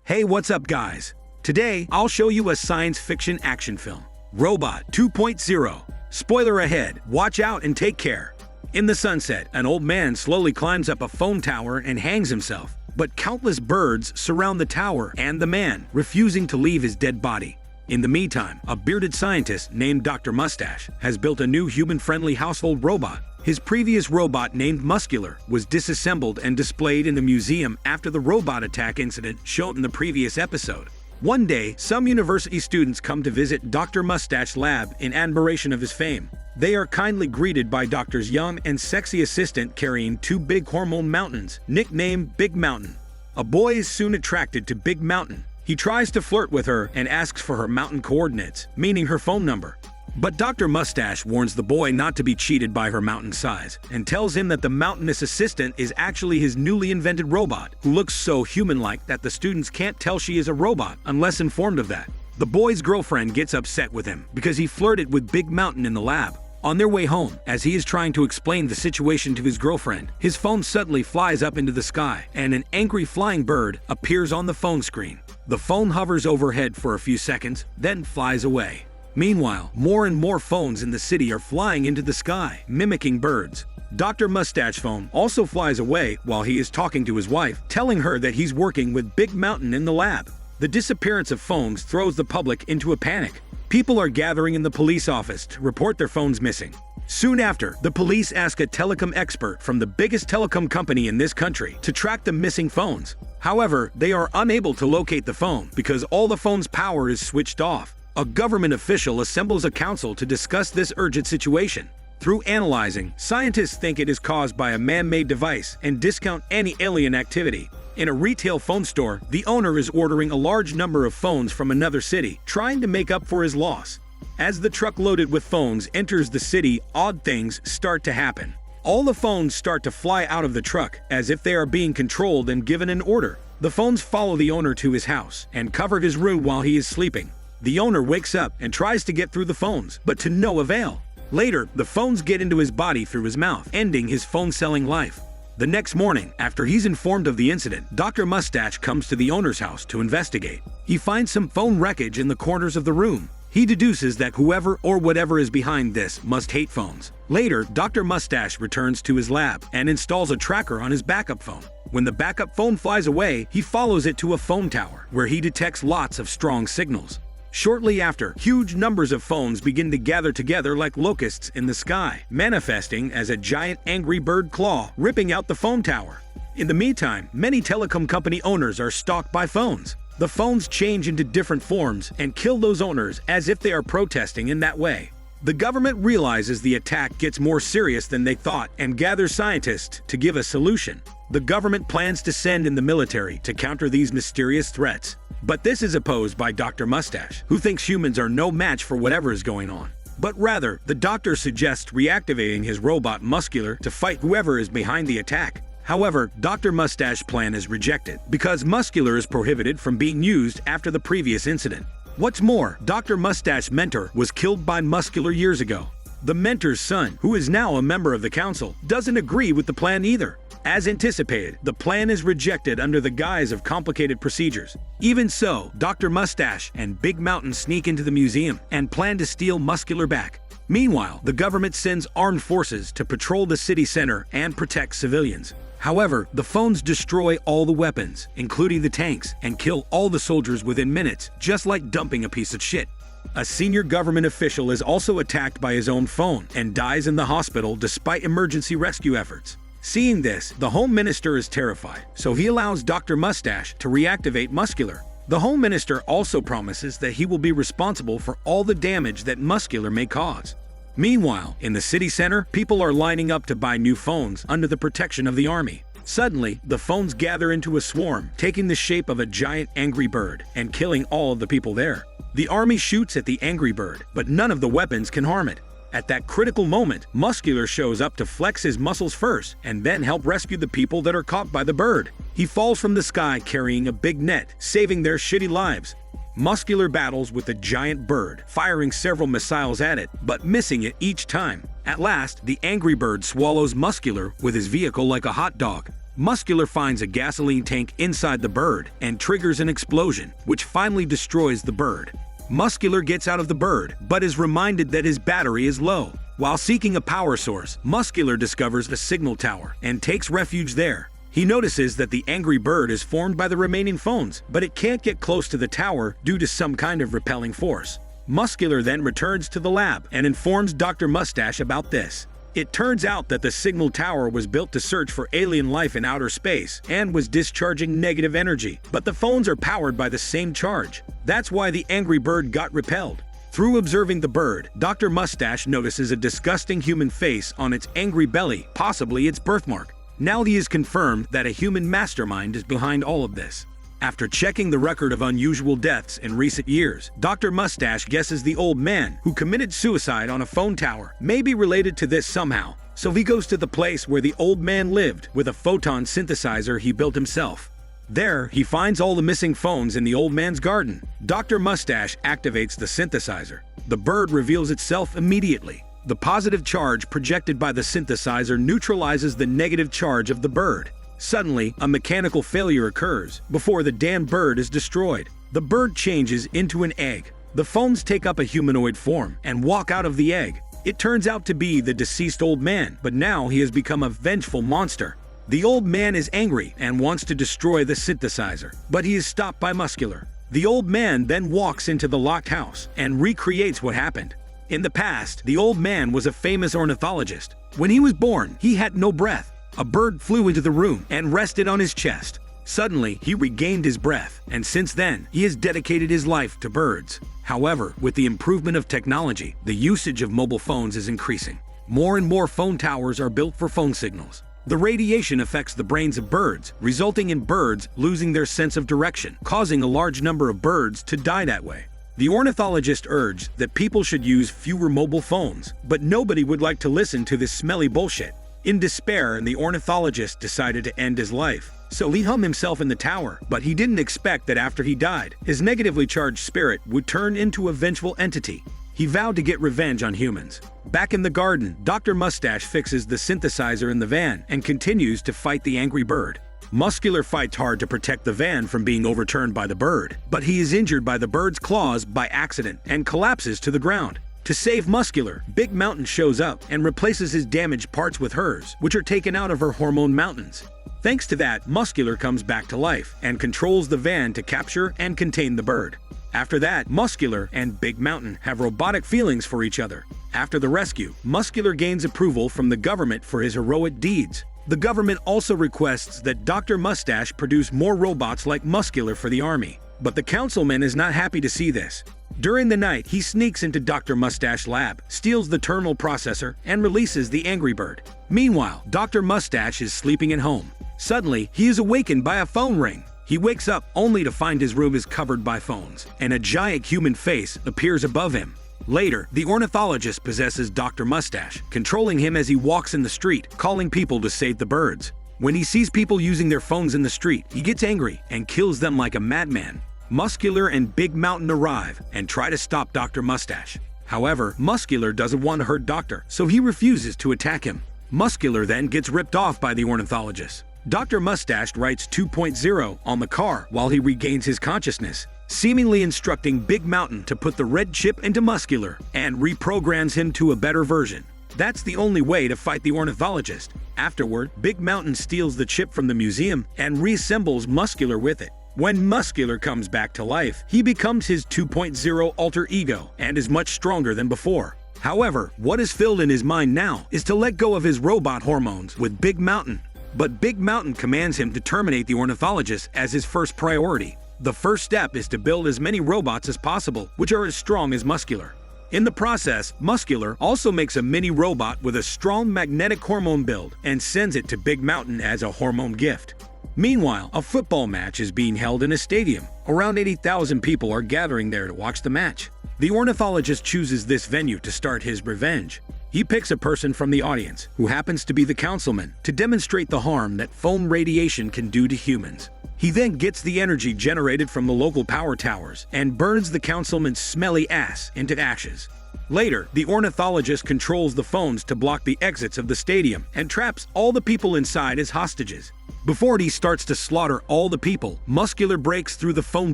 Hey, what's up guys? Today, I'll show you a science fiction action film, Robot 2.0. Spoiler ahead, watch out and take care. In the sunset, an old man slowly climbs up a phone tower and hangs himself, but countless birds surround the tower and the man, refusing to leave his dead body. In the meantime, a bearded scientist named Dr. Mustache has built a new human-friendly household robot. His previous robot, named Muscular, was disassembled and displayed in the museum after the robot attack incident shown in the previous episode. One day, some university students come to visit Dr. Mustache's lab in admiration of his fame. They are kindly greeted by Doctor's young and sexy assistant carrying two big hormone mountains, nicknamed Big Mountain. A boy is soon attracted to Big Mountain. He tries to flirt with her and asks for her mountain coordinates, meaning her phone number. But Dr. Mustache warns the boy not to be cheated by her mountain size and tells him that the mountainous assistant is actually his newly invented robot, who looks so human-like that the students can't tell she is a robot unless informed of that. The boy's girlfriend gets upset with him because he flirted with Big Mountain in the lab. On their way home, as he is trying to explain the situation to his girlfriend, his phone suddenly flies up into the sky and an angry flying bird appears on the phone screen. The phone hovers overhead for a few seconds, then flies away. Meanwhile, more and more phones in the city are flying into the sky, mimicking birds. Dr. Mustache's phone also flies away while he is talking to his wife, telling her that he's working with Big Mountain in the lab. The disappearance of phones throws the public into a panic. People are gathering in the police office to report their phones missing. Soon after, the police ask a telecom expert from the biggest telecom company in this country to track the missing phones. However, they are unable to locate the phone because all the phone's power is switched off. A government official assembles a council to discuss this urgent situation. Through analyzing, scientists think it is caused by a man-made device and discount any alien activity. In a retail phone store, the owner is ordering a large number of phones from another city, trying to make up for his loss. As the truck loaded with phones enters the city, odd things start to happen. All the phones start to fly out of the truck, as if they are being controlled and given an order. The phones follow the owner to his house and cover his room while he is sleeping. The owner wakes up and tries to get through the phones, but to no avail. Later, the phones get into his body through his mouth, ending his phone-selling life. The next morning, after he's informed of the incident, Dr. Mustache comes to the owner's house to investigate. He finds some phone wreckage in the corners of the room. He deduces that whoever or whatever is behind this must hate phones. Later, Dr. Mustache returns to his lab and installs a tracker on his backup phone. When the backup phone flies away, he follows it to a phone tower, where he detects lots of strong signals. Shortly after, huge numbers of phones begin to gather together like locusts in the sky, manifesting as a giant angry bird claw ripping out the phone tower. In the meantime, many telecom company owners are stalked by phones. The phones change into different forms and kill those owners as if they are protesting in that way. The government realizes the attack gets more serious than they thought and gathers scientists to give a solution. The government plans to send in the military to counter these mysterious threats. But this is opposed by Dr. Mustache, who thinks humans are no match for whatever is going on. But rather, the doctor suggests reactivating his robot Muscular to fight whoever is behind the attack. However, Dr. Mustache's plan is rejected because Muscular is prohibited from being used after the previous incident. What's more, Dr. Mustache's mentor was killed by Muscular years ago. The mentor's son, who is now a member of the council, doesn't agree with the plan either. As anticipated, the plan is rejected under the guise of complicated procedures. Even so, Dr. Mustache and Big Mountain sneak into the museum and plan to steal Muscular back. Meanwhile, the government sends armed forces to patrol the city center and protect civilians. However, the phones destroy all the weapons, including the tanks, and kill all the soldiers within minutes, just like dumping a piece of shit. A senior government official is also attacked by his own phone and dies in the hospital despite emergency rescue efforts. Seeing this, the Home Minister is terrified, so he allows Dr. Mustache to reactivate Muscular. The Home Minister also promises that he will be responsible for all the damage that Muscular may cause. Meanwhile, in the city center, people are lining up to buy new phones under the protection of the army. Suddenly, the phones gather into a swarm, taking the shape of a giant angry bird and killing all of the people there. The army shoots at the angry bird, but none of the weapons can harm it. At that critical moment, Muscular shows up to flex his muscles first and then help rescue the people that are caught by the bird. He falls from the sky carrying a big net, saving their shitty lives. Muscular battles with the giant bird, firing several missiles at it, but missing it each time. At last, the angry bird swallows Muscular with his vehicle like a hot dog. Muscular finds a gasoline tank inside the bird and triggers an explosion, which finally destroys the bird. Muscular gets out of the bird, but is reminded that his battery is low. While seeking a power source, Muscular discovers a signal tower and takes refuge there. He notices that the angry bird is formed by the remaining phones, but it can't get close to the tower due to some kind of repelling force. Muscular then returns to the lab and informs Dr. Mustache about this. It turns out that the signal tower was built to search for alien life in outer space and was discharging negative energy, but the phones are powered by the same charge. That's why the angry bird got repelled. Through observing the bird, Dr. Mustache notices a disgusting human face on its angry belly, possibly its birthmark. Now he is confirmed that a human mastermind is behind all of this. After checking the record of unusual deaths in recent years, Dr. Mustache guesses the old man who committed suicide on a phone tower may be related to this somehow, so he goes to the place where the old man lived with a photon synthesizer he built himself. There, he finds all the missing phones in the old man's garden. Dr. Mustache activates the synthesizer. The bird reveals itself immediately. The positive charge projected by the synthesizer neutralizes the negative charge of the bird. Suddenly, a mechanical failure occurs before the damned bird is destroyed. The bird changes into an egg. The phones take up a humanoid form and walk out of the egg. It turns out to be the deceased old man, but now he has become a vengeful monster. The old man is angry and wants to destroy the synthesizer, but he is stopped by Muscular. The old man then walks into the locked house and recreates what happened. In the past, the old man was a famous ornithologist. When he was born, he had no breath. A bird flew into the room and rested on his chest. Suddenly, he regained his breath, and since then, he has dedicated his life to birds. However, with the improvement of technology, the usage of mobile phones is increasing. More and more phone towers are built for phone signals. The radiation affects the brains of birds, resulting in birds losing their sense of direction, causing a large number of birds to die that way. The ornithologist urged that people should use fewer mobile phones, but nobody would like to listen to this smelly bullshit. In despair, the ornithologist decided to end his life. So he hung himself in the tower, but he didn't expect that after he died, his negatively charged spirit would turn into a vengeful entity. He vowed to get revenge on humans. Back in the garden, Dr. Mustache fixes the synthesizer in the van and continues to fight the angry bird. Muscular fights hard to protect the van from being overturned by the bird, but he is injured by the bird's claws by accident and collapses to the ground. To save Muscular, Big Mountain shows up and replaces his damaged parts with hers, which are taken out of her hormone mountains. Thanks to that, Muscular comes back to life and controls the van to capture and contain the bird. After that, Muscular and Big Mountain have robotic feelings for each other. After the rescue, Muscular gains approval from the government for his heroic deeds. The government also requests that Dr. Mustache produce more robots like Muscular for the army. But the councilman is not happy to see this. During the night, he sneaks into Dr. Mustache's lab, steals the terminal processor, and releases the angry bird. Meanwhile, Dr. Mustache is sleeping at home. Suddenly, he is awakened by a phone ring. He wakes up only to find his room is covered by phones, and a giant human face appears above him. Later, the ornithologist possesses Dr. Mustache, controlling him as he walks in the street, calling people to save the birds. When he sees people using their phones in the street, he gets angry and kills them like a madman. Muscular and Big Mountain arrive and try to stop Dr. Mustache. However, Muscular doesn't want to hurt Doctor, so he refuses to attack him. Muscular then gets ripped off by the ornithologist. Dr. Mustache writes 2.0 on the car while he regains his consciousness, seemingly instructing Big Mountain to put the red chip into Muscular and reprograms him to a better version. That's the only way to fight the ornithologist. Afterward, Big Mountain steals the chip from the museum and reassembles Muscular with it. When Muscular comes back to life, he becomes his 2.0 alter ego and is much stronger than before. However, what is filled in his mind now is to let go of his robot hormones with Big Mountain. But Big Mountain commands him to terminate the ornithologist as his first priority. The first step is to build as many robots as possible, which are as strong as Muscular. In the process, Muscular also makes a mini robot with a strong magnetic hormone build and sends it to Big Mountain as a hormone gift. Meanwhile, a football match is being held in a stadium. Around 80,000 people are gathering there to watch the match. The ornithologist chooses this venue to start his revenge. He picks a person from the audience, who happens to be the councilman, to demonstrate the harm that foam radiation can do to humans. He then gets the energy generated from the local power towers and burns the councilman's smelly ass into ashes. Later, the ornithologist controls the phones to block the exits of the stadium and traps all the people inside as hostages. Before he starts to slaughter all the people, Muscular breaks through the phone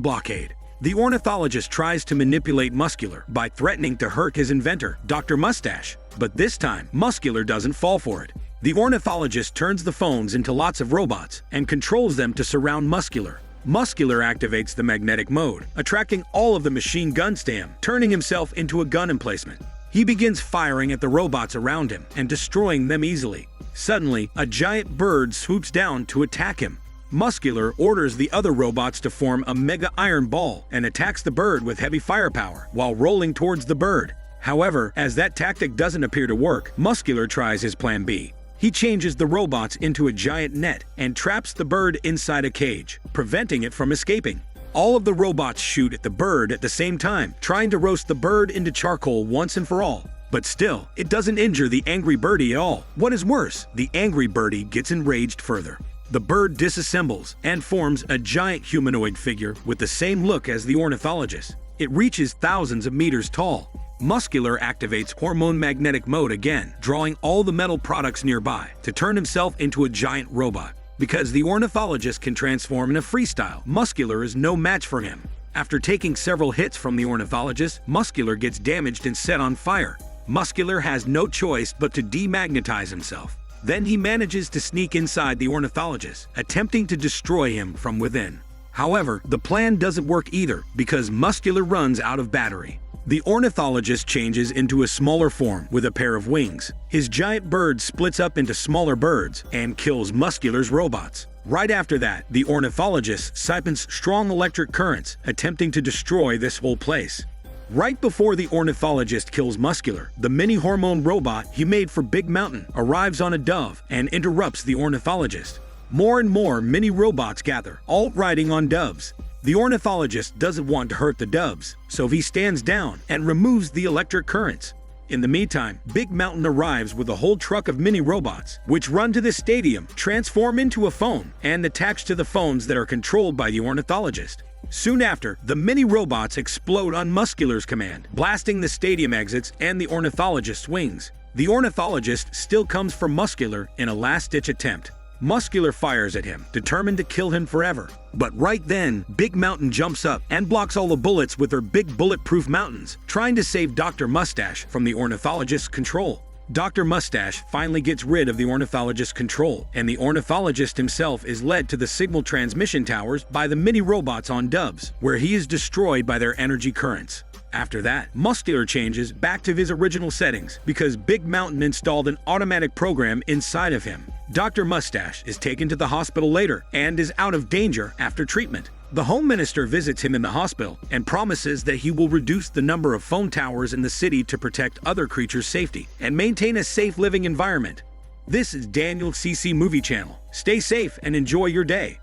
blockade. The ornithologist tries to manipulate Muscular by threatening to hurt his inventor, Dr. Mustache, but this time, Muscular doesn't fall for it. The ornithologist turns the phones into lots of robots and controls them to surround Muscular. Muscular activates the magnetic mode, attracting all of the machine guns to him, turning himself into a gun emplacement. He begins firing at the robots around him and destroying them easily. Suddenly, a giant bird swoops down to attack him. Muscular orders the other robots to form a mega iron ball and attacks the bird with heavy firepower while rolling towards the bird. However, as that tactic doesn't appear to work, Muscular tries his plan B. He changes the robots into a giant net and traps the bird inside a cage, preventing it from escaping. All of the robots shoot at the bird at the same time, trying to roast the bird into charcoal once and for all. But still, it doesn't injure the angry birdie at all. What is worse, the angry birdie gets enraged further. The bird disassembles and forms a giant humanoid figure with the same look as the ornithologist. It reaches thousands of meters tall. Muscular activates hormone magnetic mode again, drawing all the metal products nearby to turn himself into a giant robot. Because the ornithologist can transform in a freestyle, Muscular is no match for him. After taking several hits from the ornithologist, Muscular gets damaged and set on fire. Muscular has no choice but to demagnetize himself. Then he manages to sneak inside the ornithologist, attempting to destroy him from within. However, the plan doesn't work either because Muscular runs out of battery. The ornithologist changes into a smaller form with a pair of wings. His giant bird splits up into smaller birds and kills Muscular's robots. Right after that, the ornithologist siphons strong electric currents, attempting to destroy this whole place. Right before the ornithologist kills Muscular, the mini-hormone robot he made for Big Mountain arrives on a dove and interrupts the ornithologist. More and more mini-robots gather, all riding on doves. The ornithologist doesn't want to hurt the doves, so he stands down and removes the electric currents. In the meantime, Big Mountain arrives with a whole truck of mini-robots, which run to the stadium, transform into a phone, and attach to the phones that are controlled by the ornithologist. Soon after, the mini-robots explode on Muscular's command, blasting the stadium exits and the ornithologist's wings. The ornithologist still comes for Muscular in a last-ditch attempt. Muscular fires at him, determined to kill him forever. But right then, Big Mountain jumps up and blocks all the bullets with her big bulletproof mountains, trying to save Dr. Mustache from the ornithologist's control. Dr. Mustache finally gets rid of the ornithologist's control, and the ornithologist himself is led to the signal transmission towers by the mini-robots on doves, where he is destroyed by their energy currents. After that, Muscular changes back to his original settings because Big Mountain installed an automatic program inside of him. Dr. Mustache is taken to the hospital later and is out of danger after treatment. The Home Minister visits him in the hospital and promises that he will reduce the number of phone towers in the city to protect other creatures' safety and maintain a safe living environment. This is Daniel CC Movie Channel. Stay safe and enjoy your day.